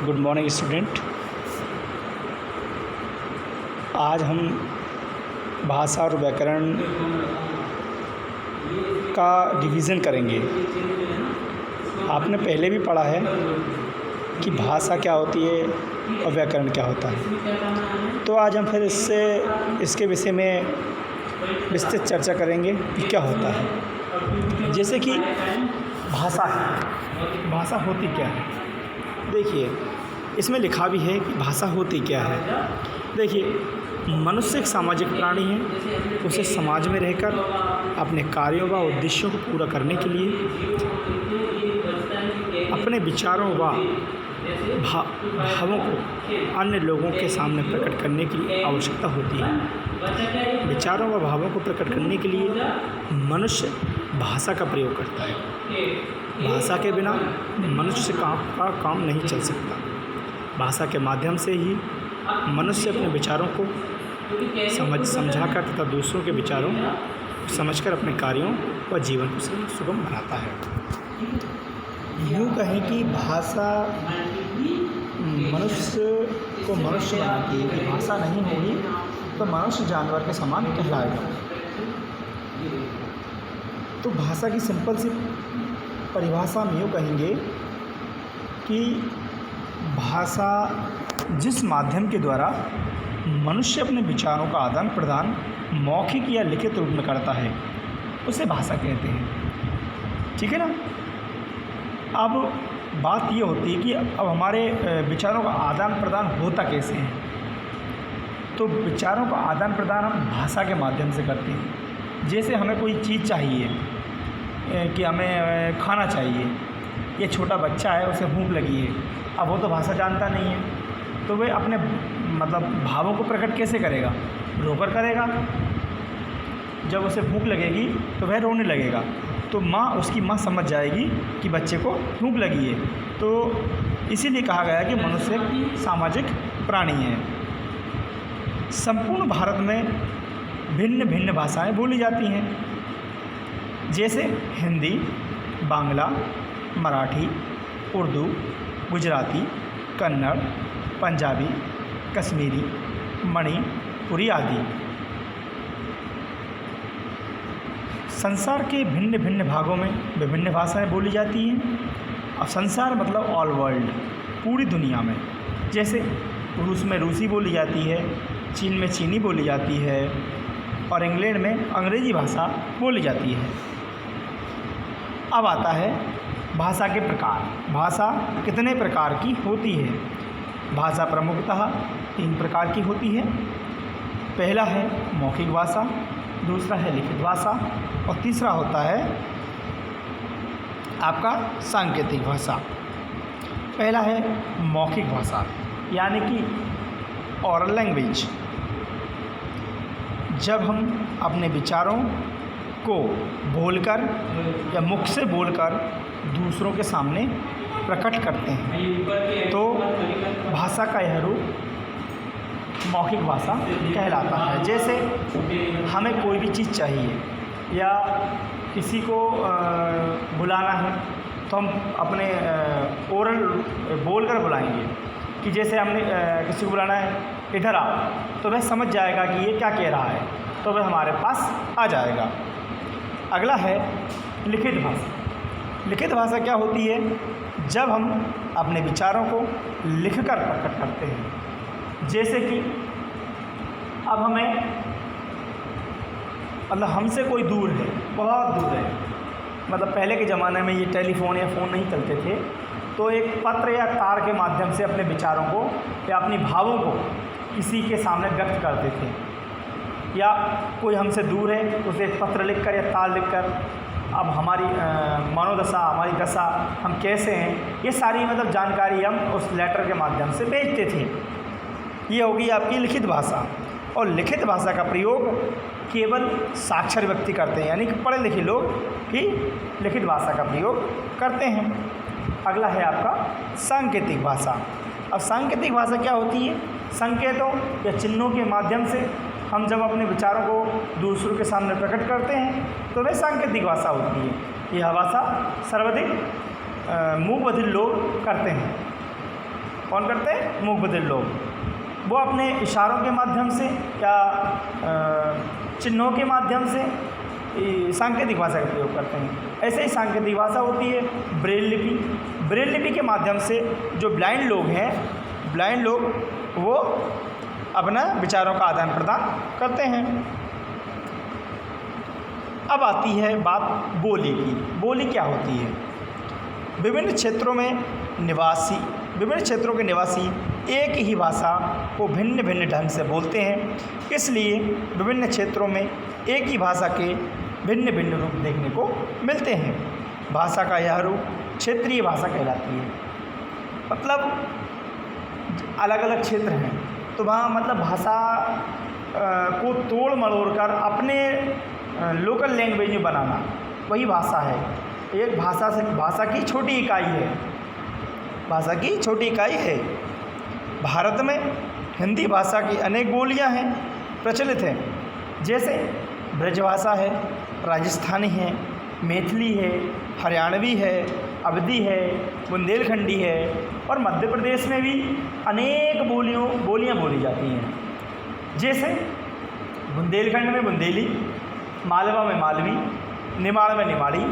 Good morning student. आज हम भाषा और व्याकरण का डिवीज़न करेंगे। आपने पहले भी पढ़ा है कि भाषा क्या होती है और व्याकरण क्या होता है, तो आज हम फिर इसके विषय में विस्तृत चर्चा करेंगे कि क्या होता है। जैसे कि भाषा है, भाषा होती क्या है। देखिए, इसमें लिखा भी है कि भाषा होती क्या है। देखिए, मनुष्य एक सामाजिक प्राणी है। उसे समाज में रहकर अपने कार्यों व उद्देश्यों को पूरा करने के लिए अपने विचारों व भावों को अन्य लोगों के सामने प्रकट करने की आवश्यकता होती है। विचारों व भावों को प्रकट करने के लिए मनुष्य भाषा का प्रयोग करता है। भाषा के बिना मनुष्य का काम नहीं चल सकता। भाषा के माध्यम से ही मनुष्य अपने विचारों को समझाकर तथा दूसरों के विचारों को समझकर अपने कार्यों व जीवन को सुगम बनाता है। यूँ कहें कि भाषा मनुष्य को मनुष्य बनाती है। कि भाषा नहीं होगी तो मनुष्य जानवर के समान कहलाएगा। तो भाषा की सिंपल सी परिभाषा हम यूँ कहेंगे कि भाषा जिस माध्यम के द्वारा मनुष्य अपने विचारों का आदान प्रदान मौखिक या लिखित रूप में करता है, उसे भाषा कहते हैं। ठीक है ना। अब बात ये होती है कि अब हमारे विचारों का आदान प्रदान होता कैसे है। तो विचारों का आदान प्रदान हम भाषा के माध्यम से करते हैं। जैसे हमें कोई चीज़ चाहिए कि हमें खाना चाहिए, ये छोटा बच्चा है, उसे भूख लगी है। अब वो तो भाषा जानता नहीं है, तो वह अपने भावों को प्रकट कैसे करेगा? रोकर करेगा। जब उसे भूख लगेगी तो वह रोने लगेगा, तो उसकी माँ समझ जाएगी कि बच्चे को भूख लगी है। तो इसीलिए कहा गया कि मनुष्य एक सामाजिक प्राणी है। संपूर्ण भारत में भिन्न भिन्न भाषाएं बोली जाती हैं, जैसे हिंदी, बांग्ला, मराठी, उर्दू, गुजराती, कन्नड़, पंजाबी, कश्मीरी, मणिपुरी आदि। संसार के भिन्न भिन्न भागों में विभिन्न भाषाएं बोली जाती हैं। और संसार मतलब ऑल वर्ल्ड, पूरी दुनिया में। जैसे रूस में रूसी बोली जाती है, चीन में चीनी बोली जाती है और इंग्लैंड में अंग्रेज़ी भाषा बोली जाती है। अब आता है भाषा के प्रकार। भाषा कितने प्रकार की होती है? भाषा प्रमुखतः 3 प्रकार की होती है। पहला है मौखिक भाषा, दूसरा है लिखित भाषा और तीसरा होता है आपका सांकेतिक भाषा। पहला है मौखिक भाषा, यानी कि ओरल लैंग्वेज। जब हम अपने विचारों को बोलकर या मुख से बोलकर दूसरों के सामने प्रकट करते हैं, तो भाषा का यह रूप मौखिक भाषा कहलाता है। जैसे हमें कोई भी चीज़ चाहिए या किसी को बुलाना है, तो हम अपने ओरल बोलकर बुलाएंगे। कि जैसे हमने किसी को बुलाना है, इधर आओ, तो वह समझ जाएगा कि ये क्या कह रहा है, तो वह हमारे पास आ जाएगा। अगला है लिखित भाषा। लिखित भाषा क्या होती है? जब हम अपने विचारों को लिखकर प्रकट करते हैं। जैसे कि अब हमें मतलब हमसे कोई दूर है, बहुत दूर है, मतलब पहले के ज़माने में ये टेलीफोन या फ़ोन नहीं चलते थे, तो एक पत्र या तार के माध्यम से अपने विचारों को या अपनी भावों को किसी के सामने व्यक्त करते थे। या कोई हमसे दूर है तो उसे एक पत्र लिखकर या तार लिखकर अब हमारी मनोदशा, हमारी दशा, हम कैसे हैं, ये सारी मतलब जानकारी हम उस लेटर के माध्यम से भेजते थे। ये होगी आपकी लिखित भाषा। और लिखित भाषा का प्रयोग केवल साक्षर व्यक्ति करते हैं, यानी कि पढ़े लिखे लोग ही लिखित भाषा का प्रयोग करते हैं। अगला है आपका सांकेतिक भाषा। अब सांकेतिक भाषा क्या होती है? संकेतों या चिन्हों के माध्यम से हम जब अपने विचारों को दूसरों के सामने प्रकट करते हैं, तो वह सांकेतिक भाषा होती है। यह भाषा सर्वाधिक मुँह बधिर लोग करते हैं। कौन करते हैं? मूक बधिर लोग। वो अपने इशारों के माध्यम से या चिन्हों के माध्यम से सांकेतिक भाषा का प्रयोग करते हैं। ऐसे ही सांकेतिक भाषा होती है ब्रेल लिपि। ब्रेल लिपि के माध्यम से जो ब्लाइंड लोग हैं, ब्लाइंड लोग वो अपना विचारों का आदान प्रदान करते हैं। अब आती है बात बोली की। बोली क्या होती है? विभिन्न क्षेत्रों के निवासी एक ही भाषा को भिन्न भिन्न ढंग से बोलते हैं, इसलिए विभिन्न क्षेत्रों में एक ही भाषा के भिन्न भिन्न रूप देखने को मिलते हैं। भाषा का यह रूप क्षेत्रीय भाषा कहलाती है। मतलब अलग अलग क्षेत्र हैं तो वहाँ मतलब भाषा को तोड़ मरोड़ कर अपने लोकल लैंग्वेज में बनाना, वही भाषा है। एक भाषा की छोटी इकाई है। भाषा की छोटी इकाई है। भारत में हिंदी भाषा की अनेक बोलियां हैं, प्रचलित हैं, जैसे ब्रजभाषा है, राजस्थानी है, मैथिली है, हरियाणवी है, अवधी है, बुंदेलखंडी है और मध्य प्रदेश में भी अनेक बोलियां बोली जाती हैं। जैसे बुंदेलखंड में बुंदेली, मालवा में मालवी, निमाड़ में निमाड़ी,